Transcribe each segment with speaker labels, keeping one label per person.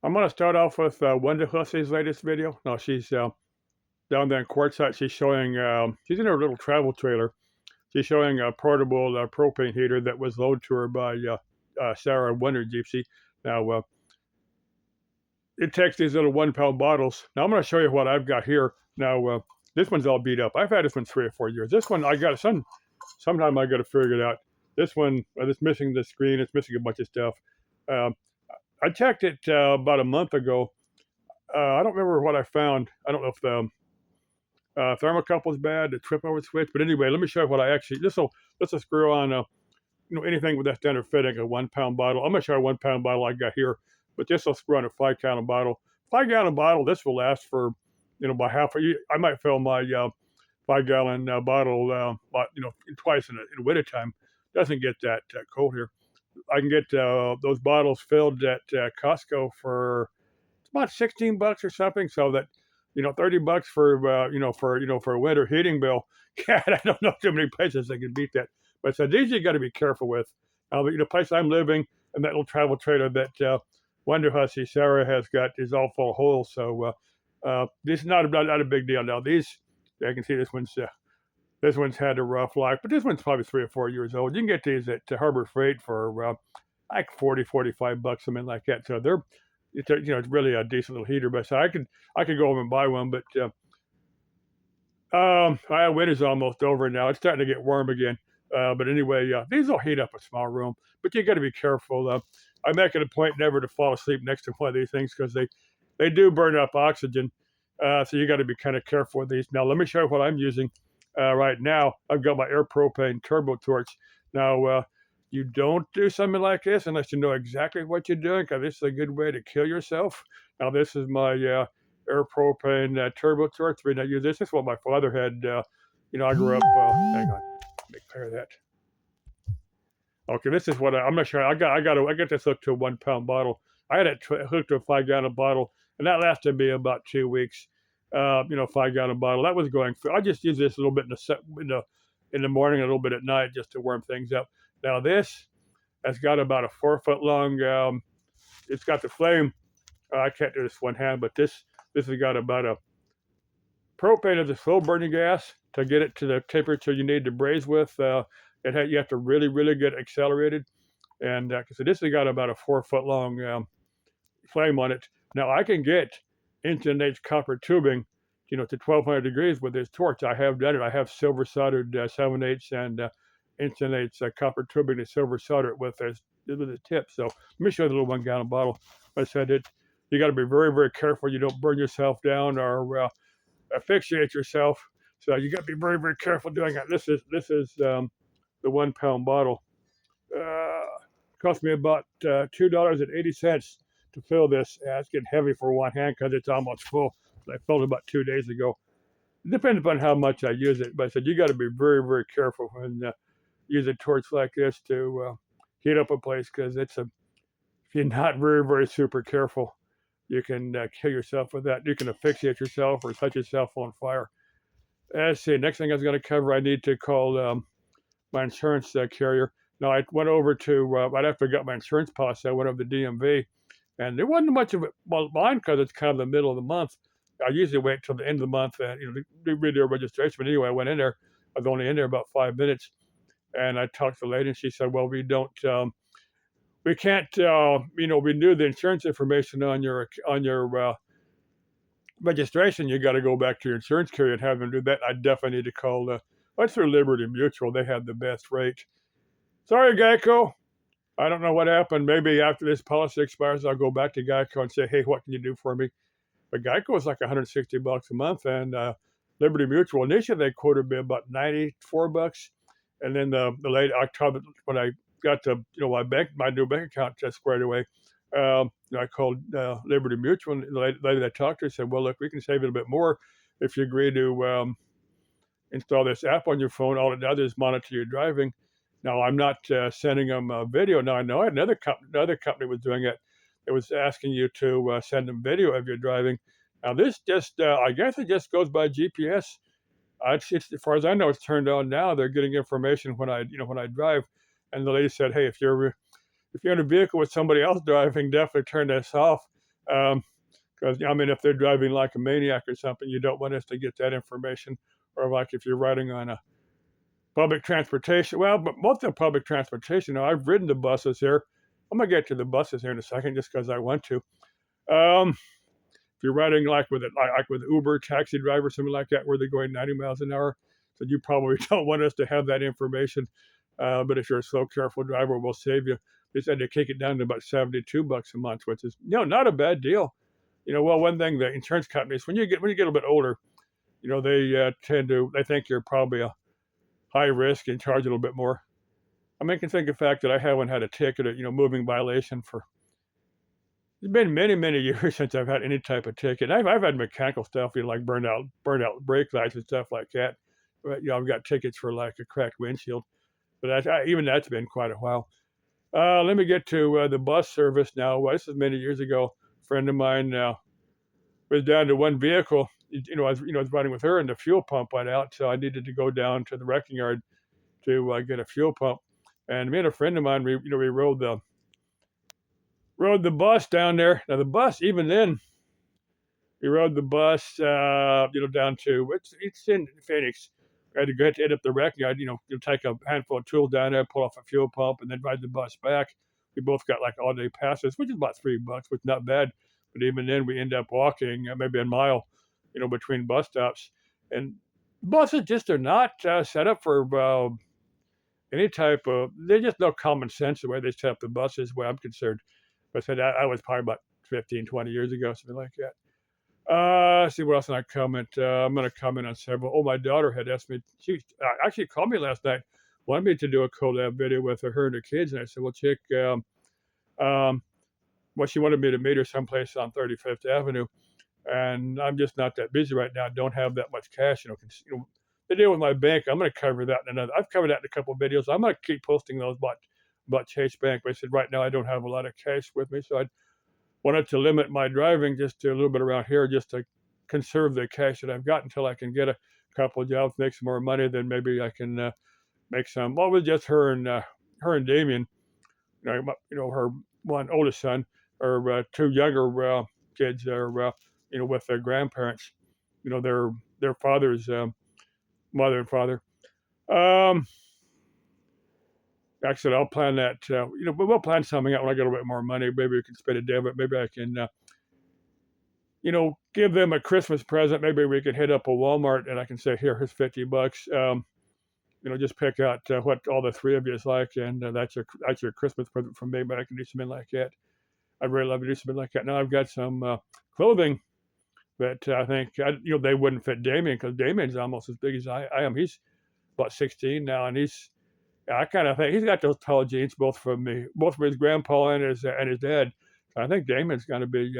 Speaker 1: I'm gonna start off with Wanda Hussey's latest video. No, she's down there in Quartzsite. She's showing. She's in her little travel trailer. She's showing a portable propane heater that was loaned to her by Sarah Wonder Gypsy. Now it takes these little 1 pound bottles. Now I'm going to show you what I've got here. Now this one's all beat up. I've had this one 3 or 4 years. This one I got sometime I got to figure it out. This one it's missing the screen. It's missing a bunch of stuff. Uh, I checked it about a month ago. I don't remember what I found. I don't know if the thermocouple is bad, the trip over switch. But anyway, let me show you what I actually. This will screw on. Anything with that standard fitting, a 1 pound bottle. I'm gonna show you a 1 pound bottle I got here, but this will screw on a 5 gallon bottle. 5 gallon bottle. This will last for by half a year. I might fill my 5 gallon bottle, twice in winter time. Doesn't get that cold here. I can get those bottles filled at Costco for about $16 or something. So that $30 for for a winter heating bill. God, I don't know too many places that can beat that. But so these you got to be careful with. The place I'm living and that little travel trailer that Wonder Hussey Sarah has got is all full of holes. So this is not a big deal. Now these, I can see this one's had a rough life, but this one's probably 3 or 4 years old. You can get these at Harbor Freight for like 40, $45, something like that. So it's really a decent little heater. But so I could go over and buy one, but winter's almost over now. It's starting to get warm again. But anyway, these will heat up a small room, but you got to be careful. I make it a point never to fall asleep next to one of these things because they do burn up oxygen. So you got to be kind of careful with these. Now, let me show you what I'm using right now. I've got my air propane turbo torch. Now, you don't do something like this unless you know exactly what you're doing, because this is a good way to kill yourself. Now, this is my air propane turbo torch. The reason I use this is what my father had. I grew up. Hang on, let me clear that. Okay, this is what I'm not sure. I got this hooked to a 1 pound bottle. I had it hooked to a 5 gallon bottle, and that lasted me about 2 weeks. 5 gallon bottle that was going through. I just use this a little bit in the morning, a little bit at night, just to warm things up. Now this has got about a 4 foot long. It's got the flame. I can't do this one hand, but this has got about a propane is a slow burning gas to get it to the temperature you need to braise with. You have to really, really get accelerated. And so this has got about a 4 foot long flame on it. Now I can get instant H copper tubing, to 1200 degrees with this torch. I have done it. I have silver soldered 7/8 and instant H copper tubing to silver solder it with a tip. So let me show you the little 1 gallon bottle. I said you got to be very, very careful you don't burn yourself down or asphyxiate yourself. So you got to be very, very careful doing it. This is the 1 pound bottle. Cost me about $2.80 to fill this. It's getting heavy for one hand because it's almost full. I filled it about 2 days ago. It depends upon how much I use it, but I said you got to be very, very careful when use a torch like this to heat up a place, because if you're not very, very super careful, you can kill yourself with that. You can asphyxiate yourself or set yourself on fire. Let's see. Next thing I was going to cover, I need to call my insurance carrier. Now, I went over to, right after I got my insurance policy, I went over to DMV, and there wasn't much of it. Well, mine, because it's kind of the middle of the month. I usually wait till the end of the month and, do video registration. But anyway, I went in there. I was only in there about 5 minutes. And I talked to the lady, and she said, well, we can't, renew the insurance information on your registration. You got to go back to your insurance carrier and have them do that. I definitely need to call, what's through Liberty Mutual. They have the best rate. Sorry, Geico. I don't know what happened. Maybe after this policy expires, I'll go back to Geico and say, hey, what can you do for me? But Geico is like $160 a month, and Liberty Mutual, initially they quoted me about $94. And then the late October, when I got to my new bank account just squared away, I called Liberty Mutual, and the lady that I talked to said, well, look, we can save it a bit more if you agree to install this app on your phone. All it does is monitor your driving. Now, I'm not sending them a video. Now, I know another company was doing it. It was asking you to send them video of your driving. Now, this I guess it just goes by GPS. It's, as far as I know, it's turned on now. They're getting information when I drive. And the lady said, hey, if you're in a vehicle with somebody else driving, definitely turn this off. Because I mean, if they're driving like a maniac or something, you don't want us to get that information. Or like if you're riding on a public transportation. Well, but most of public transportation. Now, I've ridden the buses here. I'm gonna get to the buses here in a second, just because I want to. Um, if you're riding like with it, like with Uber, taxi driver, something like that, where they're going 90 miles an hour, so you probably don't want us to have that information. But if you're a slow, careful driver, we'll save you. They said they kick it down to about $72 a month, which is not a bad deal. Well, one thing the insurance companies, when you get a little bit older, they think you're probably a high risk and charge a little bit more. I mean, I can think of the fact that I haven't had a ticket, moving violation for. It's been many, many years since I've had any type of ticket. I've had mechanical stuff, like burned out brake lights and stuff like that. But, I've got tickets for like a cracked windshield, but even that's been quite a while. Let me get to the bus service now. Well, this is many years ago. A friend of mine was down to one vehicle. I was riding with her, and the fuel pump went out, so I needed to go down to the wrecking yard to get a fuel pump. And me and a friend of mine, we rode the bus down there. Now the bus, even then, we rode the bus, down to it's in Phoenix. I had to get to end up the wrecking yard. You take a handful of tools down there, pull off a fuel pump, and then ride the bus back. We both got like all day passes, which is about $3, which is not bad. But even then, we end up walking maybe a mile, between bus stops. And buses just are not set up for any type of. There's just no common sense the way they set up the buses, the way I'm concerned. But I said I was probably about 15, 20 years ago, something like that. See what else can I comment. I'm going to comment on several. Oh, my daughter had asked me. She actually called me last night, wanted me to do a collab video with her and her kids, and I said, "Well, chick, well, she wanted me to meet her someplace on 35th Avenue, and I'm just not that busy right now. I don't have that much cash, The deal with my bank, I'm going to cover that in another. I've covered that in a couple of videos. I'm going to keep posting those about Chase Bank. But I said right now I don't have a lot of cash with me, so I wanted to limit my driving just to a little bit around here, just to conserve the cash that I've got until I can get a couple of jobs, make some more money. Then maybe I can make some. Well, with just her and Damien, her one oldest son, or two younger kids are with their grandparents, their father's mother and father. Actually, I'll plan that. But we'll plan something out when I get a little bit more money. Maybe we can spend a day, but maybe I can, give them a Christmas present. Maybe we could hit up a Walmart and I can say, here's $50. Just pick out what all the three of you is like, and that's your Christmas present from me. But I can do something like that. I'd really love to do something like that. Now I've got some clothing that I think they wouldn't fit Damien, because Damien's almost as big as I am. He's about 16 now, and I kind of think he's got those tall jeans, both from his grandpa and his dad. I think Damien's going to be.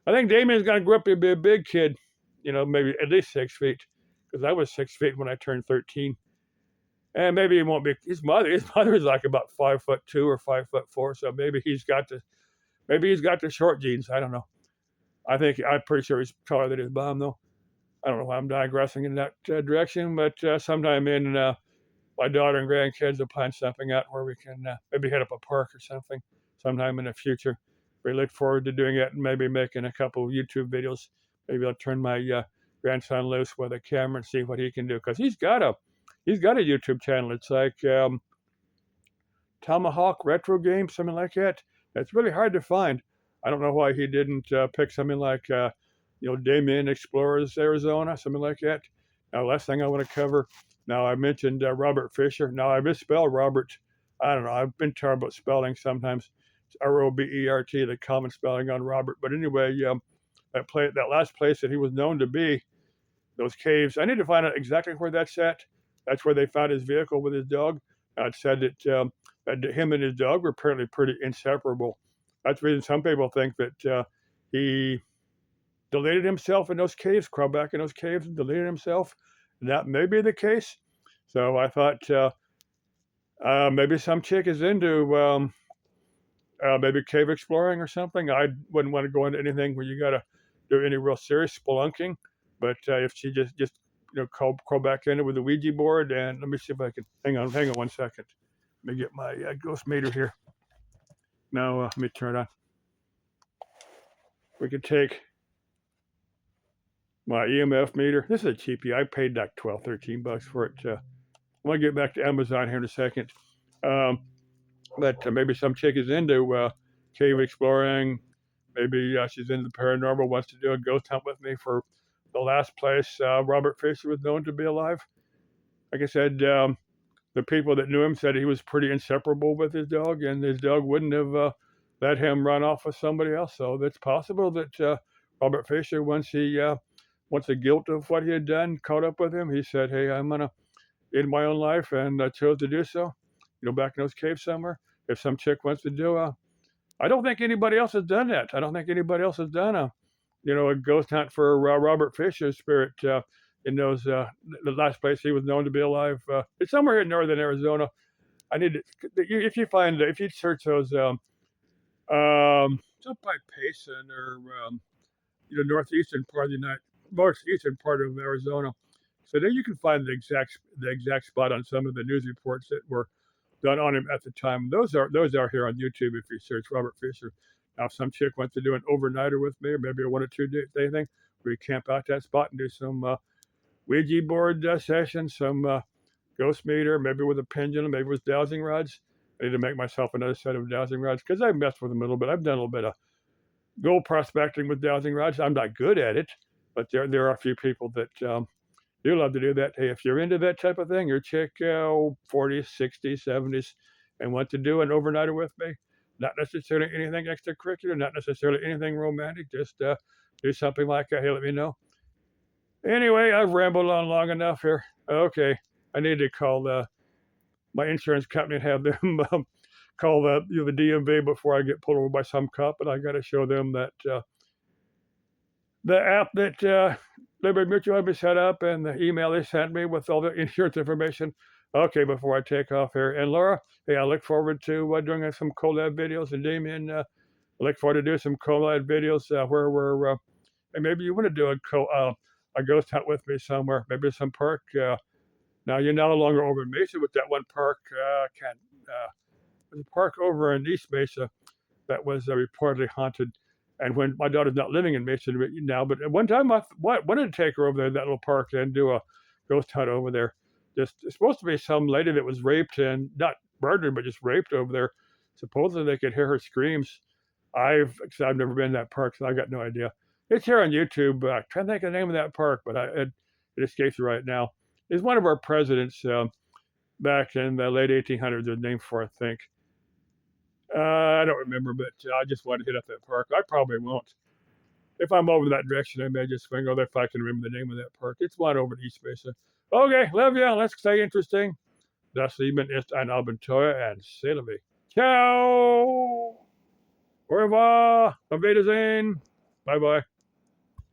Speaker 1: I think Damien's going to grow up to be a big kid, maybe at least 6 feet, because I was 6 feet when I turned 13. And maybe he won't be. His mother is like about 5'2" or 5'4", so maybe he's got the short jeans. I don't know. I'm pretty sure he's taller than his mom, though. I don't know why I'm digressing in that direction, but sometime in my daughter and grandkids will plan something out where we can maybe hit up a park or something sometime in the future. We look forward to doing it and maybe making a couple of YouTube videos. Maybe I'll turn my grandson loose with a camera and see what he can do, because he's got a YouTube channel. It's like Tomahawk Retro Games, something like that. It's really hard to find. I don't know why he didn't pick something like Damien Explorers Arizona, something like that. Now, last thing I want to cover. Now, I mentioned Robert Fisher. Now, I misspelled Robert. I don't know. I've been terrible at spelling sometimes. It's Robert, the common spelling on Robert. But anyway, that last place that he was known to be, those caves. I need to find out exactly where that's at. That's where they found his vehicle with his dog. It said that him and his dog were apparently pretty inseparable. That's the reason some people think that he deleted himself in those caves, crawled back in those caves and deleted himself. That may be the case. So I thought maybe some chick is into maybe cave exploring or something. I wouldn't want to go into anything where you got to do any real serious spelunking. But if she just crawl back in it with the Ouija board, and let me see if I can hang on 1 second. Let me get my ghost meter here. Now let me turn it on. We could take my EMF meter. This is a cheapie. I paid like 12, 13 bucks for it. I'm going to get back to Amazon here in a second. But maybe some chick is into cave exploring. Maybe she's into the paranormal, wants to do a ghost hunt with me for the last place Robert Fisher was known to be alive. Like I said, the people that knew him said he was pretty inseparable with his dog, and his dog wouldn't have let him run off with somebody else. So it's possible that Robert Fisher, once the guilt of what he had done caught up with him, he said, "Hey, I'm gonna end my own life," and chose to do so. Back in those caves somewhere. If some chick wants to do I don't think anybody else has done that. I don't think anybody else has done a ghost hunt for Robert Fisher's spirit in those the last place he was known to be alive. It's somewhere in northern Arizona. I need to, if you search those it's up by Payson or northeastern part of northeastern part of Arizona. So there you can find the exact spot on some of the news reports that were done on him at the time. Those are here on YouTube if you search Robert Fisher. Now, if some chick wants to do an overnighter with me, or maybe a 1 or 2 day thing, we camp out that spot and do some Ouija board session, some ghost meter, maybe with a pendulum, maybe with dowsing rods. I need to make myself another set of dowsing rods because I've messed with them a little bit. I've done a little bit of gold prospecting with dowsing rods. I'm not good at it, but there are a few people that do love to do that. Hey, if you're into that type of thing, you're chick 40s, 60s, 70s, and want to do an overnighter with me, not necessarily anything extracurricular, not necessarily anything romantic, just do something like that. Hey, let me know. Anyway, I've rambled on long enough here. Okay, I need to call my insurance company and have them call the DMV before I get pulled over by some cop, and I got to show them that the app that Liberty Mutual had me set up and the email they sent me with all the insurance information. Okay, before I take off here. And Laura, hey, I look forward to doing some collab videos. And Damien, I look forward to doing some collab videos where we're, and maybe you want to do a ghost hunt with me somewhere, maybe some park. Now, you're no longer over in Mesa with that one park. There's a park over in East Mesa that was reportedly haunted. And when my daughter's not living in Mesa now, but at one time I wanted to take her over there, that little park, and do a ghost hunt over there. It's supposed to be some lady that was raped and not murdered, but just raped over there. Supposedly they could hear her screams. I've never been to that park, so I got no idea. It's here on YouTube. I'm trying to think of the name of that park, but it escapes me right now. It's one of our presidents back in the late 1800s was named for, I think. I don't remember, but I just want to hit up that park. I probably won't. If I'm over that direction, I may just swing over if I can remember the name of that park. It's one over in East Mesa. Okay, love ya. Let's stay interesting. Das Leben ist ein Abenteuer, and c'est la vie. Ciao! Au revoir. Auf Wiedersehen. Bye-bye.